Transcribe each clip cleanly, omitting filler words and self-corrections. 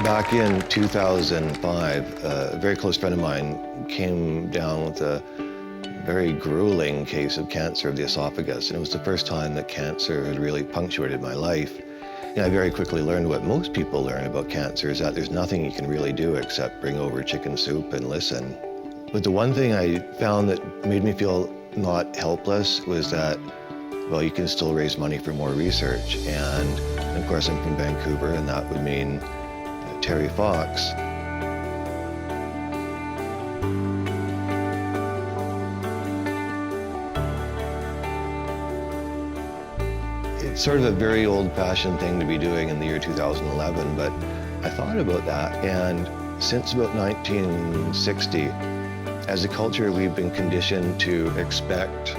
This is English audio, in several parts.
Back in 2005, a very close friend of mine came down with a very grueling case of cancer of the esophagus, and it was the first time that cancer had really punctuated my life. And I very quickly learned what most people learn about cancer, is that there's nothing you can really do except bring over chicken soup and listen. But the one thing I found that made me feel not helpless was that, well, you can still raise money for more research. And of course, I'm from Vancouver, and that would mean Terry Fox. It's sort of a very old-fashioned thing to be doing in the year 2011, but I thought about that, and since about 1960, as a culture, we've been conditioned to expect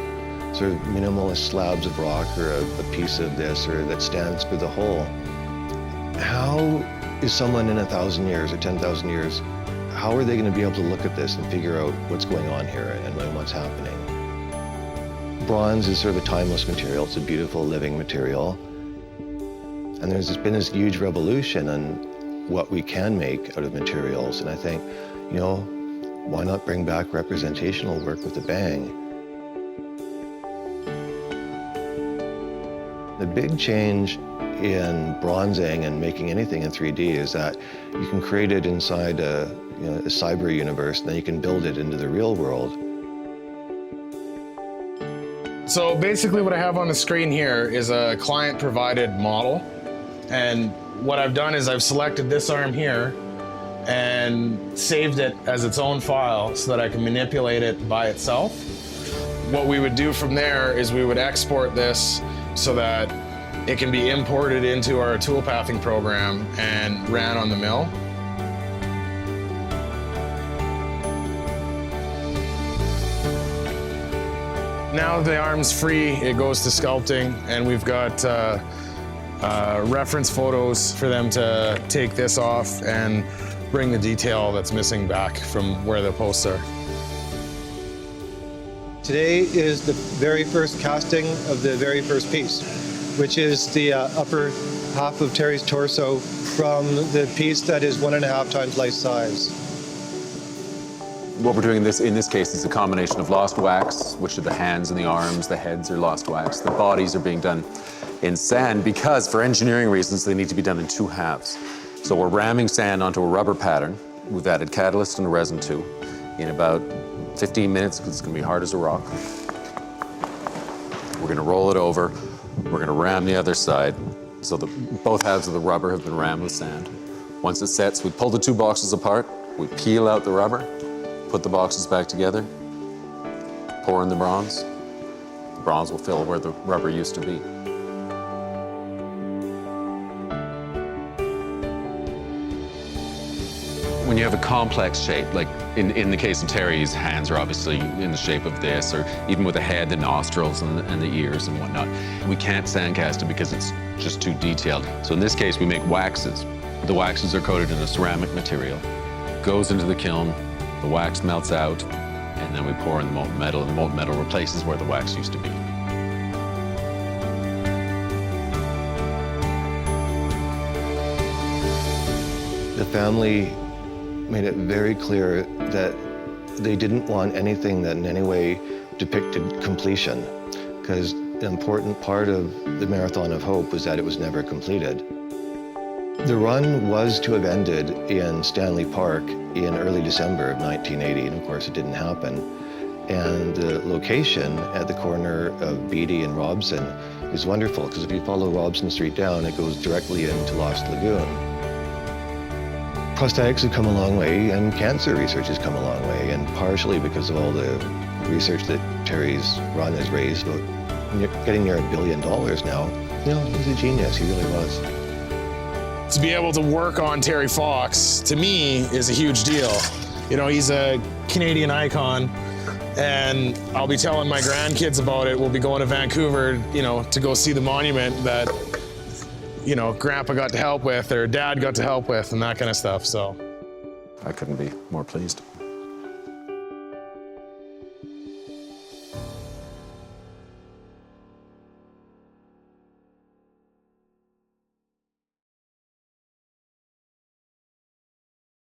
sort of minimalist slabs of rock or a piece of this or that stands for the whole. How is someone in 1,000 years or 10,000 years, how are they going to be able to look at this and figure out what's going on here and what's happening? Bronze is sort of a timeless material. It's a beautiful living material. And there's been this huge revolution in what we can make out of materials. And I think, you know, why not bring back representational work with a bang? The big change in bronzing and making anything in 3D is that you can create it inside a cyber universe, and then you can build it into the real world. So basically what I have on the screen here is a client-provided model. And what I've done is I've selected this arm here and saved it as its own file so that I can manipulate it by itself. What we would do from there is we would export this so that it can be imported into our toolpathing program and ran on the mill. Now the arm's free, it goes to sculpting, and we've got reference photos for them to take this off and bring the detail that's missing back from where the posts are. Today is the very first casting of the very first piece, which is the upper half of Terry's torso from the piece that is 1.5 times life size. What we're doing in this case is a combination of lost wax, which are the hands and the arms, the heads are lost wax. The bodies are being done in sand because, for engineering reasons, they need to be done in 2 halves. So we're ramming sand onto a rubber pattern. We've added catalyst and resin too. In about 15 minutes, because it's going to be hard as a rock. We're going to roll it over. We're going to ram the other side. So both halves of the rubber have been rammed with sand. Once it sets, we pull the 2 boxes apart. We peel out the rubber. Put the boxes back together, pour in the bronze. The bronze will fill where the rubber used to be. When you have a complex shape, like in the case of Terry's hands are obviously in the shape of this, or even with the head, the nostrils, and the ears and whatnot, we can't sandcast it because it's just too detailed. So in this case, we make waxes. The waxes are coated in a ceramic material, goes into the kiln, the wax melts out, and then we pour in the molten metal, and the molten metal replaces where the wax used to be. The family made it very clear that they didn't want anything that in any way depicted completion, because the important part of the Marathon of Hope was that it was never completed. The run was to have ended in Stanley Park in early December of 1980, and of course it didn't happen. And the location at the corner of Beatty and Robson is wonderful, because if you follow Robson Street down, it goes directly into Lost Lagoon. Prosthetics have come a long way, and cancer research has come a long way, and partially because of all the research that Terry's run has raised, about getting near $1 billion now. You know, he's a genius, he really was. To be able to work on Terry Fox, to me, is a huge deal. You know, he's a Canadian icon, and I'll be telling my grandkids about it. We'll be going to Vancouver, you know, to go see the monument that, you know, Grandpa got to help with, or Dad got to help with, and that kind of stuff, so. I couldn't be more pleased.